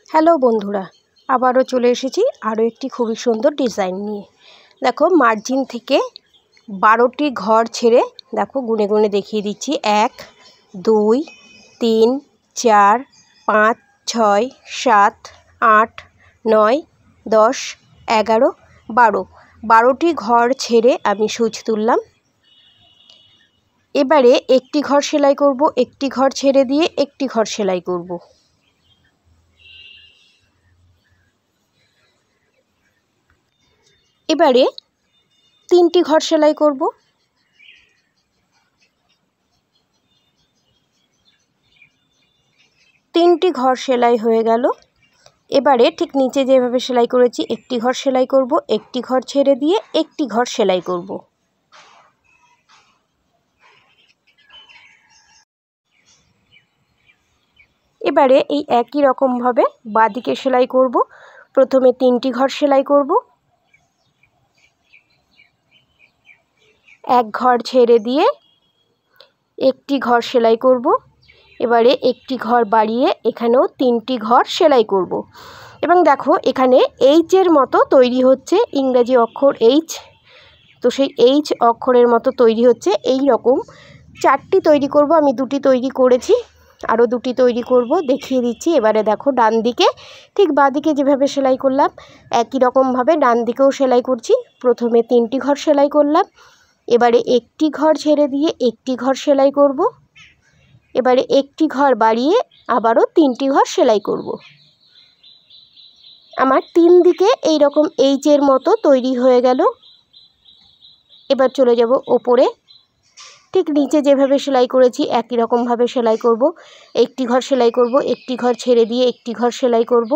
Hello বন্ধুরা, আবারও চলে এসেছি আরও একটি খুবই সুন্দর ডিজাইন নিয়ে। দেখো, মার্জিন থেকে 12টি ঘর ছেড়ে দেখো গুনে গুনে দেখিয়ে দিচ্ছি। 1 2 3 4 5 6 7 8 9 10 11 12 12টি ঘর ছেড়ে আমি সূচ তুললাম। এবারে একটি ঘর সেলাই করব, একটি ঘর ছেড়ে দিয়ে একটি ঘর সেলাই করব। এবারে 3টি ঘর সেলাই করব। তিনটি ঘর সেলাই হয়ে গেল। এবারে ঠিক নিচে যেভাবে সেলাই করেছি একটি ঘর সেলাই করব, একটি ঘর ছেড়ে দিয়ে একটি ঘর সেলাই করব। এবারে এই একই রকমভাবে বাঁদিকে সেলাই করব। প্রথমে 3টি ঘর সেলাই করব, এক ঘর ছেড়ে দিয়ে একটি ঘর সেলাই করব। এবারে একটি ঘর বাড়িয়ে এখানেও 3টি ঘর সেলাই করব। এবং দেখো এখানে এইচের মতো তৈরি হচ্ছে, ইংরেজি অক্ষর এইচ, তো সেই এইচ অক্ষরের মতো তৈরি হচ্ছে। এই রকম 4টি তৈরি করব, আমি 2টি তৈরি করেছি, আরও 2টি তৈরি করব, দেখিয়ে দিচ্ছি। এবারে দেখো ডান দিকে ঠিক বাঁ দিকে যেভাবে সেলাই করলাম একই রকমভাবে ডান দিকেও সেলাই করছি। প্রথমে 3টি ঘর সেলাই করলাম, এবারে একটি ঘর ছেড়ে দিয়ে একটি ঘর সেলাই করব। এবারে একটি ঘর বাড়িয়ে আবারও 3টি ঘর সেলাই করব। আমার 3 দিকে এই রকম এইচের মতো তৈরি হয়ে গেল। এবার চলে যাব ওপরে, ঠিক নিচে যেভাবে সেলাই করেছি একই রকমভাবে সেলাই করব। একটি ঘর সেলাই করব, একটি ঘর ছেড়ে দিয়ে একটি ঘর সেলাই করব।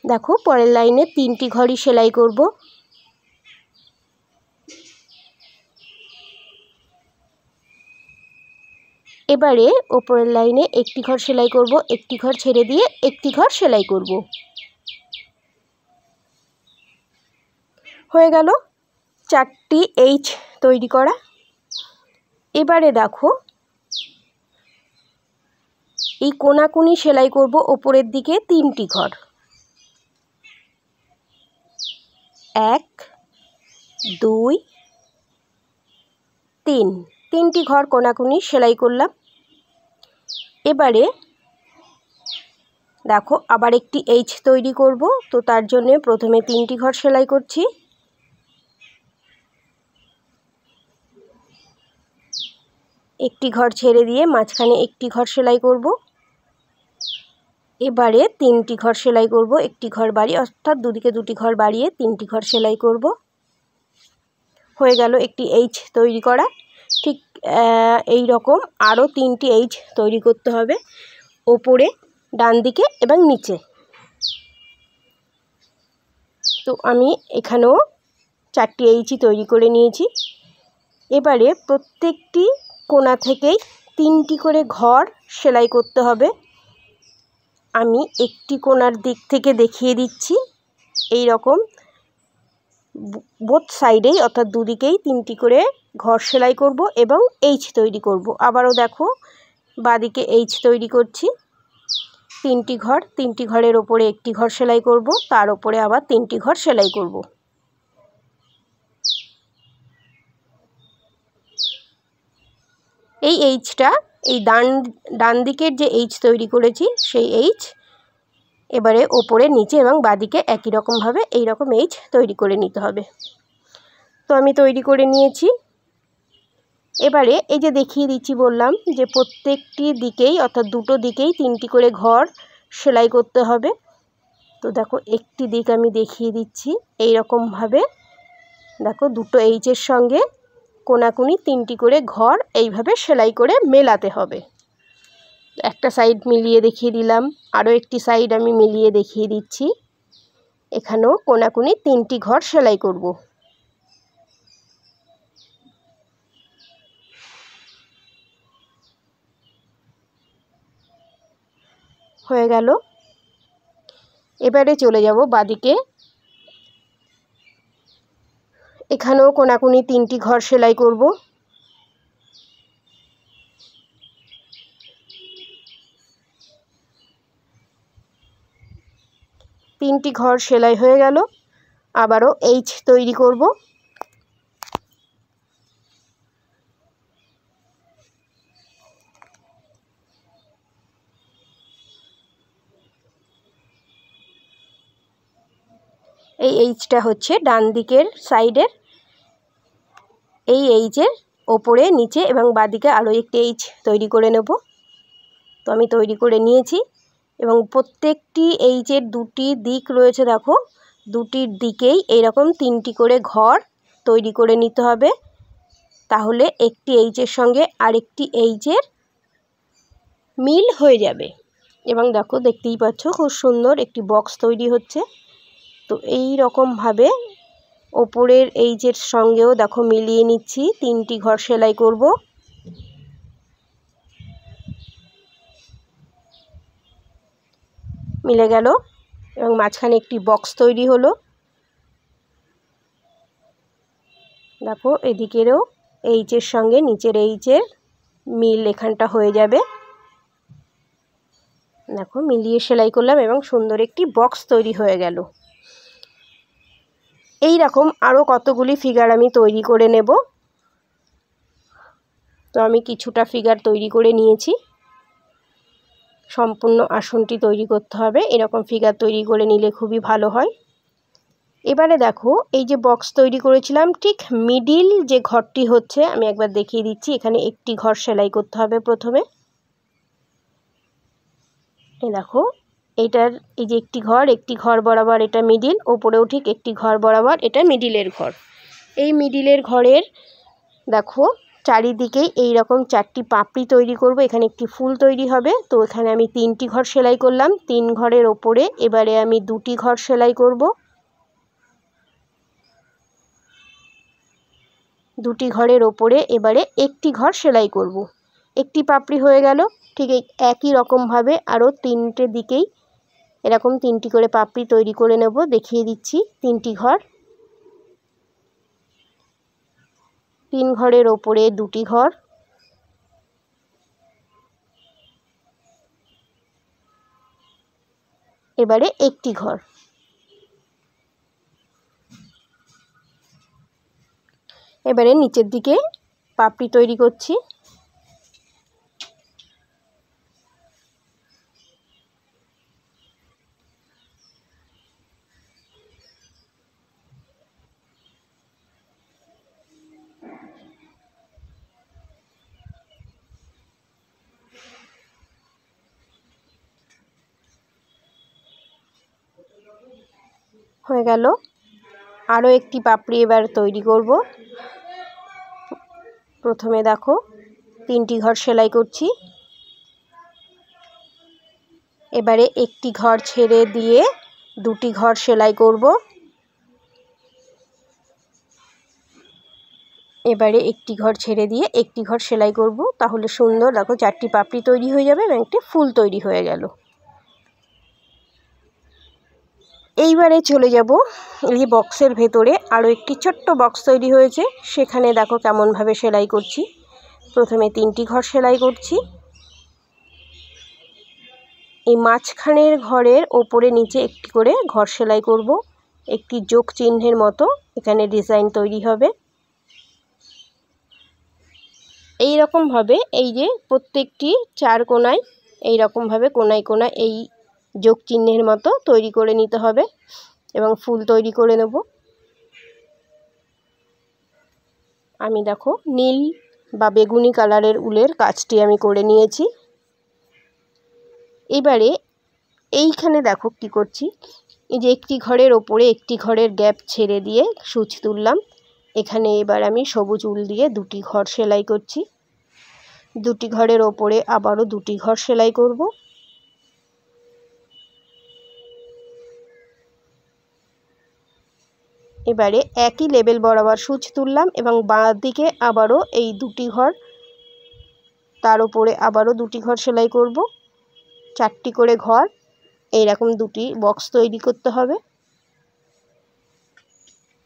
দেখো পরের লাইনে 3টি ঘরই সেলাই করব। এবারে ওপরের লাইনে একটি ঘর সেলাই করব, একটি ঘর ছেড়ে দিয়ে একটি ঘর সেলাই করব। হয়ে গেল 4টি এইচ তৈরি করা। এবারে দেখো এই কোনাকুনি সেলাই করব ওপরের দিকে 3টি ঘর, 1 2 3, 3টি ঘর কোনাকুনি সেলাই করলাম। এবারে দেখো আবার একটি এইচ তৈরি করব, তো তার জন্য প্রথমে 3টি ঘর সেলাই করছি, একটি ঘর ছেড়ে দিয়ে মাঝখানে একটি ঘর সেলাই করব। এবারে 3টি ঘর সেলাই করব, একটি ঘর বাড়িয়ে, অর্থাৎ দুদিকে 2টি ঘর বাড়িয়ে 3টি ঘর সেলাই করব। হয়ে গেল একটি এইচ তৈরি করা। ঠিক এই রকম আরও 3টি এইচ তৈরি করতে হবে ওপরে, ডান দিকে এবং নিচে। তো আমি এখানেও 4টি এইচই তৈরি করে নিয়েছি। এবারে প্রত্যেকটি কোণা থেকেই 3টি করে ঘর সেলাই করতে হবে। আমি একটি কোণার দিক থেকে দেখিয়ে দিচ্ছি। এই রকম বোথ সাইডেই অর্থাৎ দুদিকেই 3টি করে ঘর সেলাই করব এবং এইচ তৈরি করব। আবারও দেখো বাঁদিকে এইচ তৈরি করছি, 3টি ঘর, 3টি ঘরের ওপরে একটি ঘর সেলাই করব, তার ওপরে আবার 3টি ঘর সেলাই করব। এই এইচটা এই ডান দিকের যে এইচ তৈরি করেছি সেই এইচ এবারে ওপরে নিচে এবং বাঁদিকে একই রকমভাবে এই রকম এইচ তৈরি করে নিতে হবে। তো আমি তৈরি করে নিয়েছি। এবারে এই যে দেখিয়ে দিচ্ছি, বললাম যে প্রত্যেকটি দিকেই অর্থাৎ দুটো দিকেই 3টি করে ঘর সেলাই করতে হবে। তো দেখো একটি দিক আমি দেখিয়ে দিচ্ছি, এই রকমভাবে দেখো দুটো এইচের সঙ্গে কোনাকুনি 3টি করে ঘর এইভাবে সেলাই করে মেলাতে হবে। একটা সাইড মিলিয়ে দেখিয়ে দিলাম, আরও একটি সাইড আমি মিলিয়ে দেখিয়ে দিচ্ছি। এখানেও কোনাকুনি 3টি ঘর সেলাই করব। হয়ে গেল। এবারে চলে যাব বাঁদিকে, এখানেও কোনাকুনি 3টি ঘর সেলাই করব। 3টি ঘর সেলাই হয়ে গেল। আবারও এইচ তৈরি করব। এই এইচটা হচ্ছে ডান দিকের সাইডের। এই এইচের ওপরে নিচে এবং বাঁদিকে আরও একটি এইচ তৈরি করে নেব। তো আমি তৈরি করে নিয়েছি এবং প্রত্যেকটি এইচের দুটি দিক রয়েছে, দেখো দুটির দিকেই এইরকম 3টি করে ঘর তৈরি করে নিতে হবে। তাহলে একটি এইচের সঙ্গে আরেকটি এইচের মিল হয়ে যাবে। এবং দেখো, দেখতেই পাচ্ছ খুব সুন্দর একটি বক্স তৈরি হচ্ছে। তো এই রকমভাবে ওপরের এইচের সঙ্গেও দেখো মিলিয়ে নিচ্ছি। 3টি ঘর সেলাই করব। মিলে গেল এবং মাঝখানে একটি বক্স তৈরি হলো। দেখো এদিকেরও এইচের সঙ্গে নিচের এইচের মিল এখানটা হয়ে যাবে। দেখো মিলিয়ে সেলাই করলাম এবং সুন্দর একটি বক্স তৈরি হয়ে গেল। এই রকম আরও কতগুলি ফিগার আমি তৈরি করে নেব। তো আমি কিছুটা ফিগার তৈরি করে নিয়েছি। সম্পূর্ণ আসনটি তৈরি করতে হবে। এরকম ফিগার তৈরি করে নিলে খুবই ভালো হয়। এবারে দেখো, এই যে বক্স তৈরি করেছিলাম ঠিক মিডিল যে ঘরটি হচ্ছে, আমি একবার দেখিয়ে দিচ্ছি। এখানে একটি ঘর সেলাই করতে হবে প্রথমে। এই দেখো, এইটার এই যে একটি ঘর বরাবর এটা মিডিল, ওপরেও ঠিক একটি ঘর বরাবর এটা মিডিলের ঘর। এই মিডিলের ঘরের দেখো চারিদিকেই এই রকম 4টি পাপড়ি তৈরি করব। এখানে একটি ফুল তৈরি হবে। তো এখানে আমি 3টি ঘর সেলাই করলাম। 3 ঘরের ওপরে এবারে আমি 2টি ঘর সেলাই করব। 2টি ঘরের ওপরে এবারে একটি ঘর সেলাই করব। একটি পাপড়ি হয়ে গেল। ঠিক একই রকমভাবে আরও 3টে দিকেই এরকম 3টি করে পাপড়ি তৈরি করে নেব। দেখিয়ে দিচ্ছি। 3টি ঘর, 3 ঘরের ওপরে 2টি ঘর, এবারে একটি ঘর। এবারে নিচের দিকে পাপড়ি তৈরি করছি। হয়ে গেল। আরও একটি পাপড়ি এবার তৈরি করব। প্রথমে দেখো 3টি ঘর সেলাই করছি। এবারে একটি ঘর ছেড়ে দিয়ে 2টি ঘর সেলাই করব। এবারে একটি ঘর ছেড়ে দিয়ে একটি ঘর সেলাই করব। তাহলে সুন্দর দেখো 4টি পাপড়ি তৈরি হয়ে যাবে এবং একটি ফুল তৈরি হয়ে গেল। এইবারে চলে যাব এই বক্সের ভেতরে। আরও একটি ছোট্ট বক্স তৈরি হয়েছে, সেখানে দেখো কেমনভাবে সেলাই করছি। প্রথমে 3টি ঘর সেলাই করছি। এই মাঝখানের ঘরের ওপরে নিচে একটি করে ঘর সেলাই করব। একটি যোগ চিহ্নের মতো এখানে ডিজাইন তৈরি হবে। এই রকমভাবে এই যে প্রত্যেকটি 4 কোণায় এই রকমভাবে কোণায় কোণায় এই যোগ চিহ্নের মতো তৈরি করে নিতে হবে এবং ফুল তৈরি করে নেব। আমি দেখো নীল বা বেগুনি কালারের উলের কাজটি আমি করে নিয়েছি। এবারে এইখানে দেখো কি করছি। এই যে একটি ঘরের ওপরে একটি ঘরের গ্যাপ ছেড়ে দিয়ে সূচ তুললাম। এখানে এবার আমি সবুজ উল দিয়ে 2টি ঘর সেলাই করছি। 2টি ঘরের ওপরে আবারও 2টি ঘর সেলাই করব। এবারে একই লেবেল বরাবর সূচ তুললাম এবং বাঁ দিকে আবারও এই 2টি ঘর, তার উপরে আবারও 2টি ঘর সেলাই করব। 4টি করে ঘর, এইরকম 2টি বক্স তৈরি করতে হবে।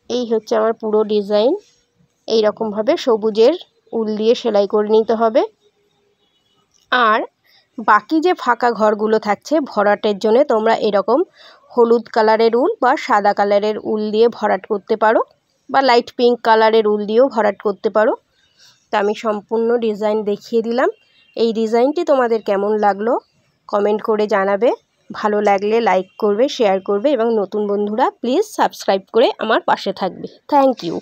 এই হচ্ছে আমার পুরো ডিজাইন। এই রকমভাবে সবুজের উল দিয়ে সেলাই করে নিতে হবে। আর বাকি যে ফাঁকা ঘরগুলো থাকছে ভরাটের জন্য তোমরা এরকম হলুদ কালারের উল বা সাদা কালারের উল দিয়ে ভরাট করতে পারো, বা লাইট পিঙ্ক কালারের উল দিয়েও ভরাট করতে পারো। তা আমি সম্পূর্ণ ডিজাইন দেখিয়ে দিলাম। এই ডিজাইনটি তোমাদের কেমন লাগলো কমেন্ট করে জানাবে। ভালো লাগলে লাইক করবে, শেয়ার করবে এবং নতুন বন্ধুরা প্লিজ সাবস্ক্রাইব করে আমার পাশে থাকবে। Thank you.